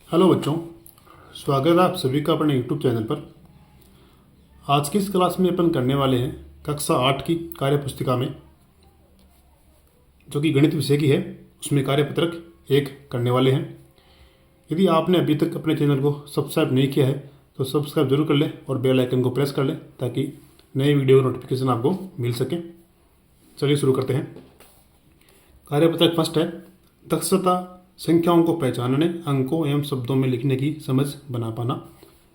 Hello बच्चों, स्वागत है आप सभी का अपने यूट्यूब चैनल पर। आज की इस क्लास में अपन करने वाले हैं कक्षा 8 की कार्य पुस्तिका में, जो कि गणित विषय की है, उसमें कार्यपत्रक 1 करने वाले हैं। यदि आपने अभी तक अपने चैनल को सब्सक्राइब नहीं किया है तो सब्सक्राइब जरूर कर लें और बेल आइकन को प्रेस कर लें ताकि नए वीडियो नोटिफिकेशन आपको मिल सके। चलिए शुरू करते हैं। कार्यपत्रक फर्स्ट है दक्षता संख्याओं को पहचानने, अंकों एवं शब्दों में लिखने की समझ बना पाना।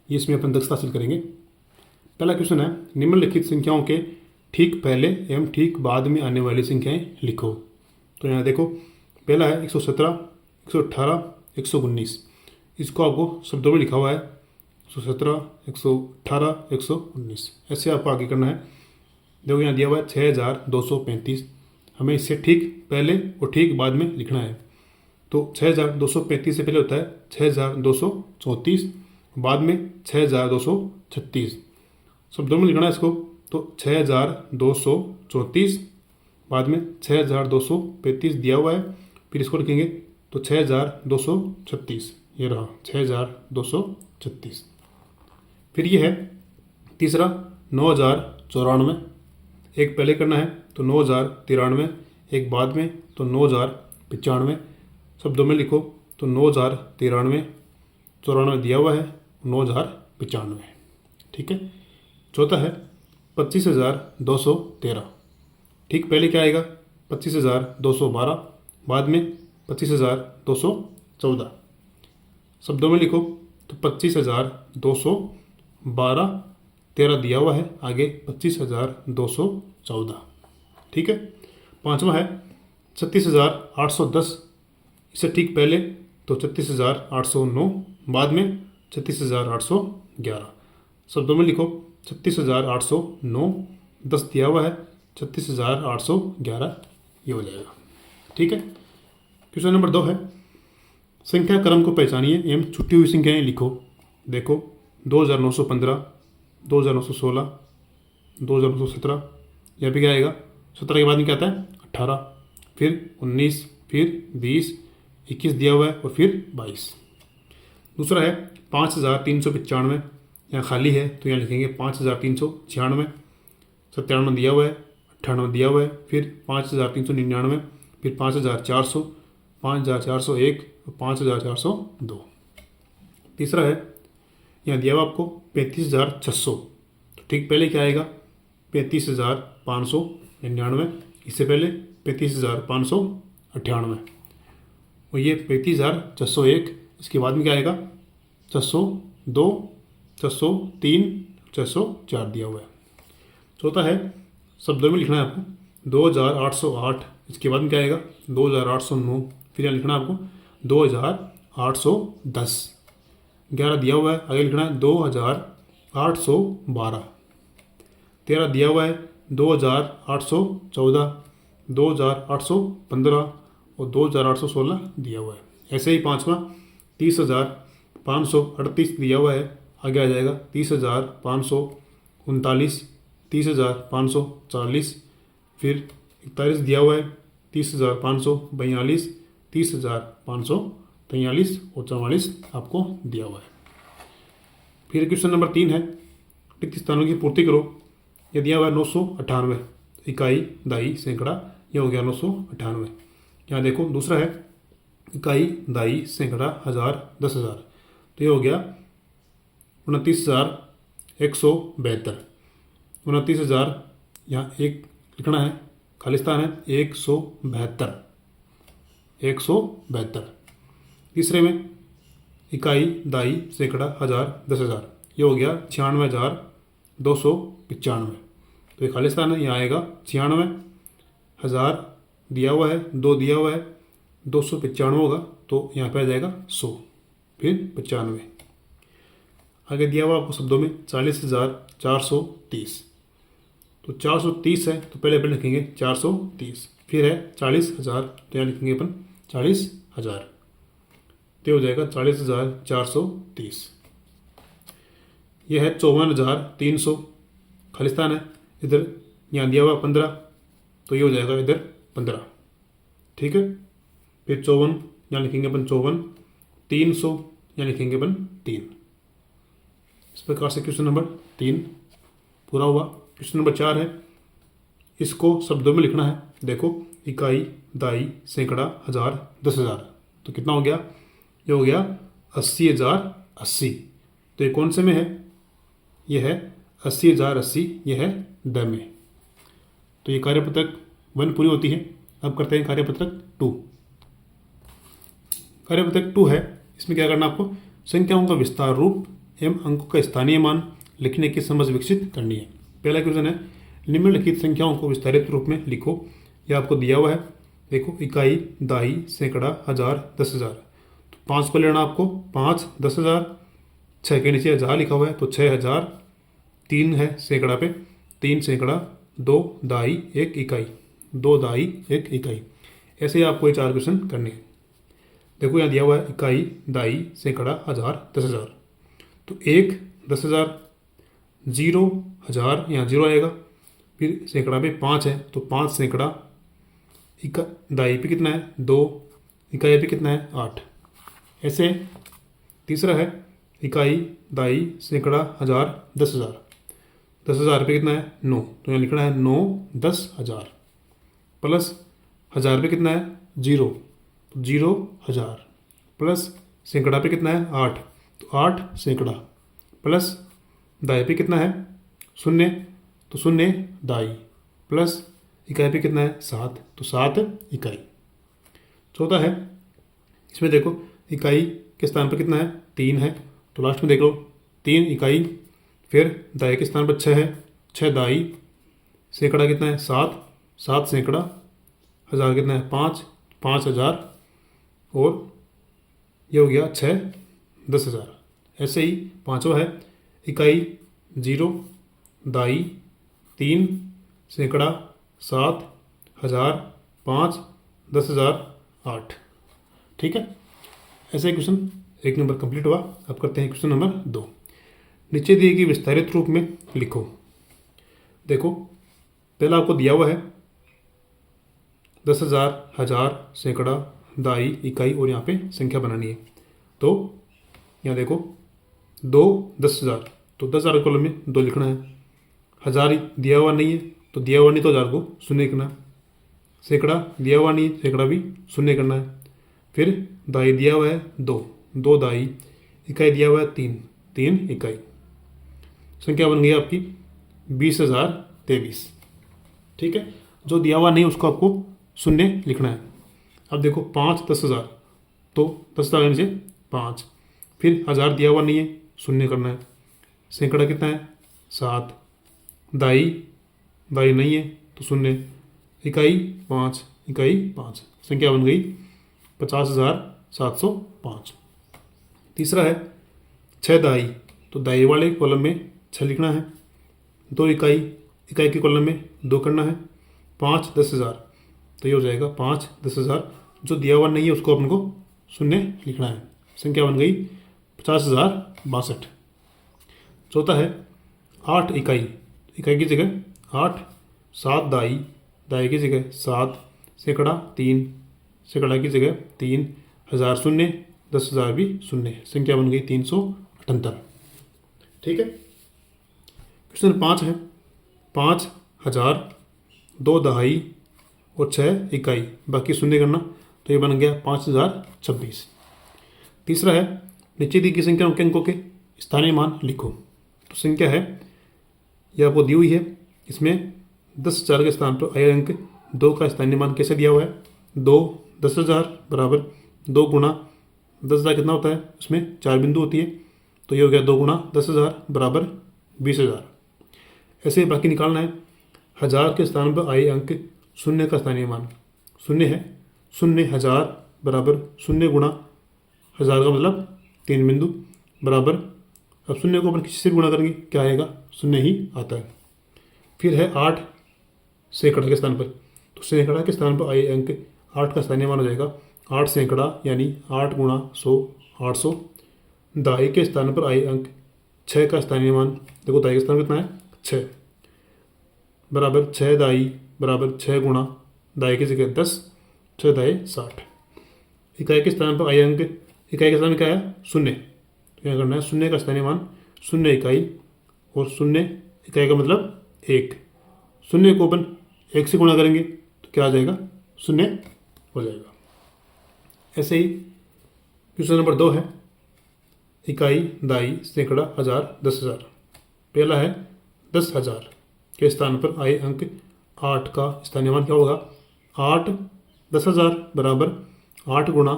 ये इसमें अपन दक्षता हासिल करेंगे। पहला क्वेश्चन है निम्नलिखित संख्याओं के ठीक पहले एवं ठीक बाद में आने वाली संख्याएं लिखो। तो यहाँ देखो, पहला है 117, 118, 119। इसको आपको शब्दों में लिखा हुआ है 117, 118, 119। ऐसे आपको आगे करना है। देखो यहाँ दिया हुआ है 6235। हमें इससे ठीक पहले और ठीक बाद में लिखना है। तो 6235 से पहले होता है 6234, बाद में 6236। शब्दों में लिखना है इसको। तो 6234, बाद में 6235 दिया हुआ है, फिर इसको लिखेंगे तो 6236। ये रहा 6236। फिर ये है तीसरा 9094। एक पहले करना है तो 9093, एक बाद में तो 9095। शब्दों में लिखो तो 9093, 94 दिया हुआ है, 9095। ठीक है। चौथा है 25,213। ठीक पहले क्या आएगा 25,212, बाद में 25,214। शब्दों में लिखो तो 25,212, 13 दिया हुआ है, आगे 25,214। ठीक है। पांचवा है 36,810। इससे ठीक पहले तो 36,809, बाद में 36,811। शब्दों में लिखो 36,809, 10 दिया हुआ है, 36,811 ये हो जाएगा। ठीक है। क्वेश्चन नंबर 2 है संख्या क्रम को पहचानिए एवं छुट्टी हुई संख्याएं लिखो। देखो 2915, 2916, 2917। यह भी क्या आएगा 17 के बाद में क्या आता है 18, फिर 19, फिर 20, 21 दिया हुआ है और फिर 22। दूसरा है 5395। यहाँ खाली है तो यहाँ लिखेंगे 5396। 97 दिया हुआ है, 98 दिया हुआ है, फिर 5399, फिर 5400, 5401 और 5402। तीसरा है यहाँ दिया हुआ आपको 35,600। तो ठीक पहले क्या आएगा 35,599, इससे पहले 35,598 और ये 35,601। इसके बाद में क्या आएगा 602, 603, 604 दिया हुआ है। चौथा है शब्दों में लिखना है आपको 2,808। इसके बाद में क्या आएगा 2,809, फिर यहाँ लिखना है आपको 2,810। 11 दिया हुआ है, आगे लिखना है 2,812। 13 दिया हुआ है 2,814, 2,815 और 2,816 दिया हुआ है। ऐसे ही पांचवा 30,538 दिया हुआ है, आगे आ जाएगा 30,539, 30,540, फिर 41 दिया हुआ है, 30,542, 30,543 और 44 आपको दिया हुआ है। फिर क्वेश्चन नंबर 3 है रिक्त स्थानों की पूर्ति करो। यह दिया हुआ है 998। इकाई, दाई, सैकड़ा, यह हो गया 998। यहाँ देखो दूसरा है इकाई, दाई, सैकड़ा, हजार, 10,000। तो ये हो गया 29,172। 29,000 यहाँ एक लिखना है, खाली स्थान है 172। 172। तीसरे में इकाई, दाई, सैकड़ा, हजार, 10,000। ये हो गया 96,295। तो ये खाली स्थान है, यहाँ आएगा 96। 1000 दिया हुआ है, 2 दिया हुआ है, 295 होगा तो यहाँ पे आ जाएगा 100, फिर 95। आगे दिया हुआ आपको शब्दों में 40,430। तो 430 है तो पहले लिखेंगे 430, फिर है 40,000 तो यहाँ लिखेंगे अपन 40,000। तो हो जाएगा 40,430। यह है 54,300। खालिस्तान है इधर, यहाँ दिया हुआ 15 तो ये हो जाएगा इधर 15। ठीक है। फिर 54 यहाँ लिखेंगे अपन 54। 300 यहाँ लिखेंगे अपन 3। इस प्रकार से क्वेश्चन नंबर 3 पूरा हुआ। क्वेश्चन नंबर 4 है, इसको शब्दों में लिखना है। देखो, इकाई, दाई, सैकड़ा, हजार, 10,000। तो कितना हो गया? ये हो गया 80,000 80। तो ये कौन से में है? ये है 80,000 80, ये है द में। तो ये कार्यपत्रक 1 पूरी होती है। अब करते हैं कार्यपत्रक 2। कार्यपत्रक 2 है, इसमें क्या करना आपको? संख्याओं का विस्तार रूप एवं अंकों का स्थानीय मान लिखने की समझ विकसित करनी है। पहला क्वेश्चन है, निम्नलिखित संख्याओं को विस्तारित रूप में लिखो। यह आपको दिया हुआ है। देखो, इकाई, दाई, सैकड़ा, हजार, 10,000। तो 5 को लेना आपको, 5 10,000, 6 के नीचे 1000 लिखा हुआ है तो 6,000, 3 है सैकड़ा पे, 3 सैकड़ा, 2 दाई, 1 इकाई, 2 दाई 1 इकाई। ऐसे ही आपको ये 4 क्वेश्चन करने हैं। देखो, यहाँ दिया हुआ है इकाई, दाई, सैकड़ा, हजार, 10,000। तो 1 10,000, 0 हजार, यहाँ 0 आएगा। फिर सैकड़ा पे 5 है तो 5 सैकड़ा, दाई पे कितना है? 2, इकाई पे कितना है? 8। ऐसे तीसरा है, इकाई, दाई, सैकड़ा, हजार, 10,000। 10,000 पे कितना है? 9। तो यहाँ लिखना है 9 10,000 प्लस हजार पे कितना है? 0, तो 0 हजार प्लस सैकड़ा पे कितना है? 8, तो 8 सैकड़ा प्लस दाई पे कितना है? 0, तो 0 दाई प्लस इकाई पे कितना है? 7, तो 7 इकाई। चौथा है, इसमें देखो इकाई के स्थान पर कितना है? 3 है तो लास्ट में देख लो 3 इकाई। फिर दाई के स्थान पर 6 है, 6 दाई, सैकड़ा कितना है? 7, 7 सैकड़ा, हजार कितना है? 5, 5,000 और ये हो गया 6 10,000। ऐसे ही पांचवा है, इकाई 0, दाई 3, सैकड़ा 7, हजार, 5, 10,000 8। ठीक है, ऐसे ही क्वेश्चन 1 नंबर कंप्लीट हुआ। अब करते हैं क्वेश्चन नंबर 2। नीचे दिए गए विस्तारित रूप में लिखो। देखो, पहला आपको दिया हुआ है 10,000, हजार, सैकड़ा, दाई, इकाई और यहाँ पे संख्या बनानी है। तो यहाँ देखो 2 10,000, तो 10,000 कॉलम में 2 लिखना है। हजार दिया हुआ नहीं है तो दिया हुआ नहीं तो हजार को 0 लिखना है। सैकड़ा दिया हुआ नहीं, सैकड़ा भी 0 करना है। फिर दाई दिया हुआ है 2, 2 दाई, इकाई दिया हुआ है 3, 3 इकाई। संख्या बन गई आपकी 20,023। ठीक है, जो दिया हुआ नहीं उसको आपको 0 लिखना है। अब देखो 5 10,000, तो 10,000 नीचे 5, फिर हजार दिया हुआ नहीं है 0 करना है। सैकड़ा कितना है? 7, दाई नहीं है तो 0, इकाई 5, इकाई 5। संख्या बन गई 50,705। तीसरा है 6 दाई, तो दाई वाले कॉलम में 6 लिखना है। 2 इकाई, इकाई के कॉलम में 2 करना है। 5 10,000, तो ये हो जाएगा 5 10,000। जो दिया हुआ नहीं है उसको अपन को 0 लिखना है। संख्या बन गई 50,062। चौथा है 8 इकाई, इकाई की जगह 8, 7 दाई, दाई की जगह 7, सैकड़ा 3, सैकड़ा की जगह 3, हजार 0, 10,000 भी 0। संख्या बन गई 378। ठीक है, क्वेश्चन 5 है 5 हजार, 2 दहाई और 6 इकाई, बाकी 0 करना। तो ये बन गया 5,026। तीसरा है, नीचे दी गई संख्याओं के अंकों के स्थानीय मान लिखो। तो संख्या है यह आपको दी हुई है। इसमें 10,000 के स्थान पर आया अंक 2 का स्थानीय मान कैसे दिया हुआ है? 2 10,000 बराबर 2 गुणा 10,000 कितना होता है? उसमें 4 बिंदु होती है, तो ये हो गया 2 गुणा 10,000 बराबर 20,000। ऐसे बाकी निकालना है। हजार के स्थान पर आए अंक 0 का स्थानीय मान 0 है। 0 हजार बराबर 0 गुणा हजार का मतलब 3 बिंदु बराबर, अब 0 को अपन किसी से गुणा करेंगे क्या आएगा? 0 ही आता है। फिर है 8 सैकड़ा के स्थान पर, तो सैकड़ा के स्थान पर आए अंक 8 का स्थानीय मान हो जाएगा 8 सैकड़ा, यानी 8 गुणा 100 800। दाई के स्थान पर आए अंक 6 का स्थानीय मान, देखो दाई के स्थान पर कितना है? 6 बराबर 6 दाई बराबर 6 गुणा दाई की जगह 10, 6 दाई 60। इकाई के स्थान पर आए अंक इकाई का स्थान क्या है? शून्य। तो यहाँ करना है शून्य का स्थानीय मान शून्य इकाई, और शून्य इकाई का मतलब एक। शून्य को अपन एक से गुणा करेंगे तो क्या आ जाएगा? शून्य हो जाएगा। ऐसे ही क्वेश्चन नंबर 2 है, इकाई, दाई, सैकड़ा, हजार, 10,000। पहला है 10,000 के स्थान पर आए अंक 8 का स्थानीय मान क्या होगा? 8 10,000 बराबर 8 गुणा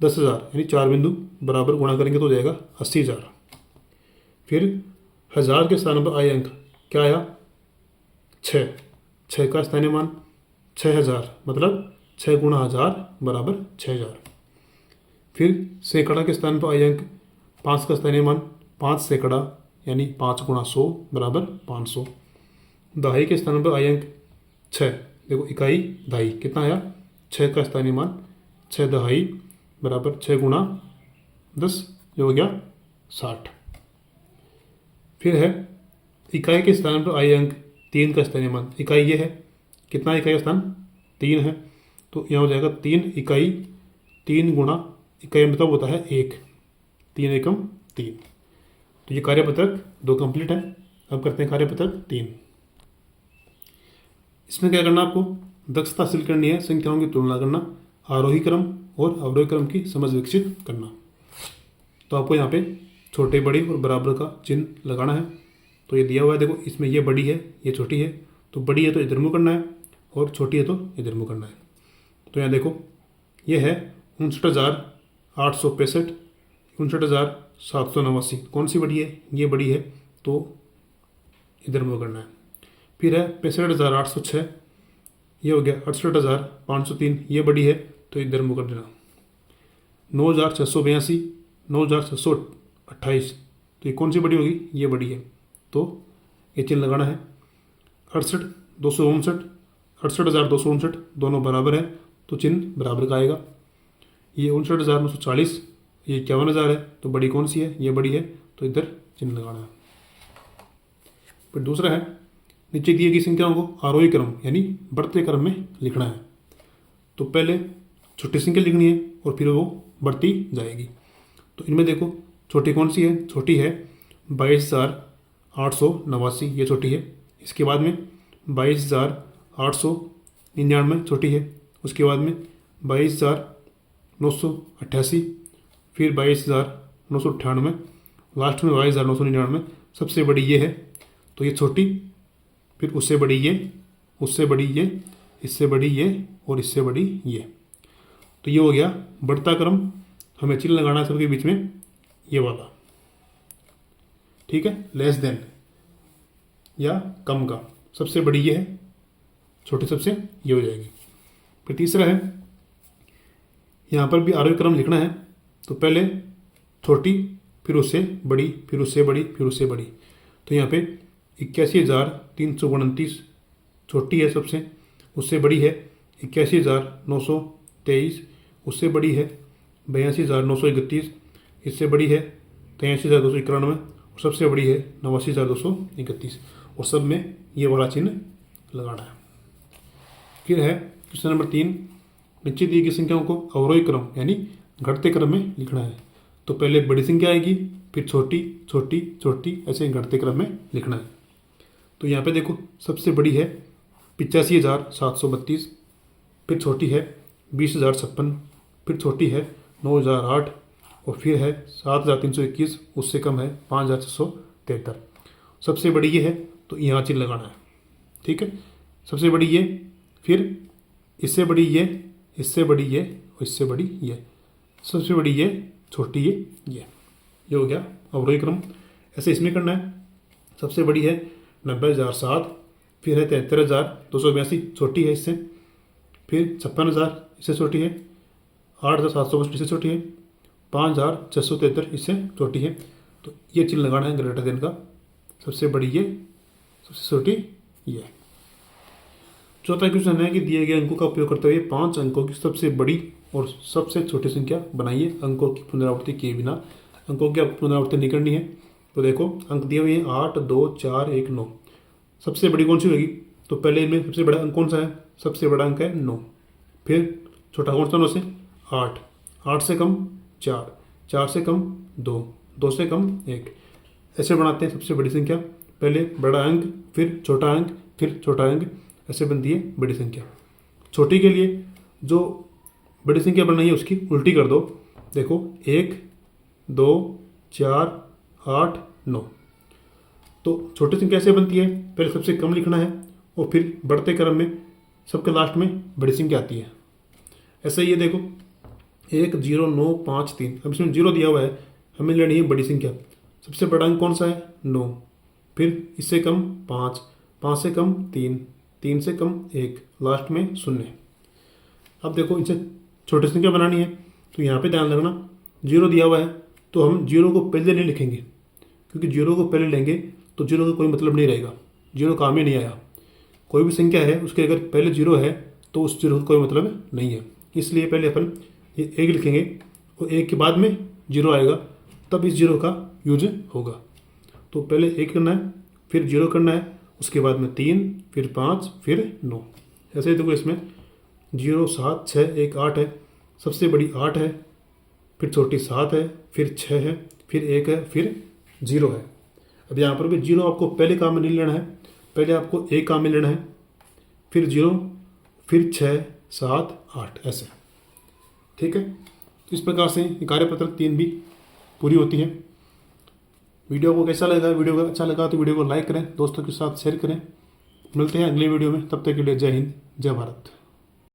10,000 यानी 4 बिंदु बराबर गुणा करेंगे तो हो जाएगा 80,000। फिर 1000 के स्थान पर आए अंक क्या आया? 6। 6 का स्थानीय मान 6,000 मतलब 6 गुणा 1000 बराबर 6,000। फिर सैकड़ा के स्थान पर आए अंक 5 का स्थानीय मान 5 सैकड़ा यानी 5 गुणा 100 बराबर 500। दहाई के स्थान पर आए अंक 6, देखो इकाई दहाई कितना आया? 6 का स्थानीय मान 6 दहाई बराबर 6 गुणा 10 जो हो गया 60। फिर है इकाई के स्थान पर आए अंक 3 का स्थानीय मान, इकाई ये है, कितना इकाई का स्थान? 3 है, तो यहाँ हो जाएगा 3 इकाई, 3 गुणा इकाई मतलब होता है 1, 3 एकम 3। तो ये कार्यपत्रक 2 कंप्लीट है। अब करते हैं कार्यपत्रक 3। इसमें क्या करना आपको? दक्षता हासिल करनी है, संख्याओं की तुलना करना, आरोही क्रम और अवरोही क्रम की समझ विकसित करना। तो आपको यहाँ पे छोटे बड़े और बराबर का चिन्ह लगाना है। तो ये दिया हुआ है, देखो इसमें ये बड़ी है ये छोटी है, तो बड़ी है तो इधर मुँह करना है और छोटी है तो इधर मुँह करना है। तो यहाँ देखो ये है 59,865, 59,789, कौन सी बड़ी है? ये बड़ी है तो इधर मुँह करना है। फिर है 65,806, ये हो गया 68,503, ये बड़ी है तो इधर मुँह कर देना। 9,682, 9,628, तो ये कौन सी बड़ी होगी? ये बड़ी है तो ये चिन्ह लगाना है। 68,259, 68,259 दोनों बराबर है तो चिन्ह बराबर का आएगा। ये 59,940, ये 51,000 है तो बड़ी कौन सी है? ये बड़ी है तो इधर चिन्ह लगाना है। फिर दूसरा है नीचे दिए गई संख्याओं को आरोही क्रम यानी बढ़ते क्रम में लिखना है। तो पहले छोटी संख्या लिखनी है और फिर वो बढ़ती जाएगी। तो इनमें देखो छोटी कौन सी है? छोटी है 22,889, ये छोटी है। इसके बाद में 22,899 छोटी है। उसके बाद में 22,988, फिर 22,998, लास्ट में 22,999, सबसे बड़ी ये है तो ये छोटी, फिर उससे बड़ी ये, उससे बड़ी ये, इससे बड़ी ये और इससे बड़ी ये। तो ये हो गया बढ़ता क्रम। हमें चिन्ह लगाना है सबके बीच में ये वाला, ठीक है, लेस देन या कम का। सबसे बड़ी ये है, छोटी सबसे ये हो जाएगी। फिर तीसरा है यहाँ पर भी आरोही क्रम लिखना है। तो पहले छोटी, फिर उससे बड़ी, फिर उससे बड़ी, फिर उससे बड़ी। तो यहाँ पे 81,329 छोटी है सबसे, उससे बड़ी है 81,923, उससे बड़ी है 82,931, इससे बड़ी है 83,291 और सबसे बड़ी है 89,231। और सब में ये वाला चिन्ह लगाना है। फिर है क्वेश्चन नंबर 3, नीचे दी गई संख्याओं को अवरोही क्रम यानी घटते क्रम में लिखना है। तो पहले बड़ी संख्या आएगी, फिर छोटी छोटी छोटी, ऐसे घटते क्रम में लिखना है। तो यहाँ पे देखो सबसे बड़ी है 85,732, फिर छोटी है 20,056, फिर छोटी है 9,008 और फिर है 7,321, उससे कम है 5,673। सबसे बड़ी ये है तो यहाँ चिन्ह लगाना है, ठीक है। सबसे बड़ी ये, फिर इससे बड़ी ये, इससे बड़ी ये और इससे बड़ी ये, सबसे बड़ी ये, छोटी ये हो गया अवरोही क्रम। ऐसे इसमें करना है। सबसे बड़ी है 90,007, फिर है 73,282, छोटी है इससे, फिर 56,000 इससे छोटी है, 8,762 इससे छोटी है, 5,673 इससे छोटी है। तो ये चिन्ह लगाना है ग्रेटर देन का। सबसे बड़ी ये, सबसे छोटी ये। चौथा क्वेश्चन है कि दिए गए अंकों का उपयोग करते हुए 5 अंकों की सबसे बड़ी और सबसे छोटी संख्या बनाइए। अंकों की पुनरावृत्ति किए बिना, अंकों की पुनरावृत्ति नहीं करनी है। तो देखो अंक दिए हुए हैं 8, 2, 4, 1, 9। सबसे बड़ी कौन सी होगी? तो पहले इनमें सबसे बड़ा अंक कौन सा है? सबसे बड़ा अंक है 9। फिर छोटा कौन सा 9 से? 8, 8 से कम 4, 4 से कम 2, 2 से कम 1। ऐसे बनाते हैं सबसे बड़ी संख्या, पहले बड़ा अंक फिर छोटा अंक फिर छोटा अंक, ऐसे बनती है बड़ी संख्या। छोटी के लिए जो बड़ी संख्या बननी है उसकी उल्टी कर दो। देखो 1, 2, 4, 8, 9। तो छोटी संख्या ऐसे बनती है, पहले सबसे कम लिखना है और फिर बढ़ते क्रम में सबके लास्ट में बड़ी संख्या आती है। ऐसे ये देखो 1, 0, 9, 5, 3। अब इसमें 0 दिया हुआ है, हमें लेनी है बड़ी संख्या। सबसे बड़ा अंक कौन सा है? 9। फिर इससे कम 5, 5 से कम 3, 3 से कम 1, लास्ट में 0। अब देखो इनसे छोटी संख्या बनानी है तो यहाँ पे ध्यान रखना, 0 दिया हुआ है तो हम 0 को पहले नहीं लिखेंगे, क्योंकि 0 को पहले लेंगे तो 0 का कोई मतलब नहीं रहेगा, 0 काम ही नहीं आया। कोई भी संख्या है उसके अगर पहले 0 है तो उस 0 का कोई मतलब नहीं है। इसलिए पहले अपन ये 1 लिखेंगे और 1 के बाद में 0 आएगा, तब इस 0 का यूज होगा। तो पहले 1 करना है फिर 0 करना है, उसके बाद में 3 फिर 5 फिर 9। ऐसे ही देखो इसमें 0, 7, 6, 1, 8 है, सबसे बड़ी 8 है, फिर छोटी 7 है, फिर 6 है, फिर 1 है, फिर 0 है। अब यहाँ पर भी 0 आपको पहले काम में नहीं लेना है, पहले आपको 1 काम में लेना है, फिर 0, फिर 6, 7, 8 ऐसे। ठीक है, तो इस प्रकार से कार्यपत्रक 3 भी पूरी होती है। वीडियो को कैसा लगा? वीडियो को अच्छा लगा तो वीडियो को लाइक करें, दोस्तों के साथ शेयर करें। मिलते हैं अगली वीडियो में, तब तक के लिए जय हिंद, जय भारत।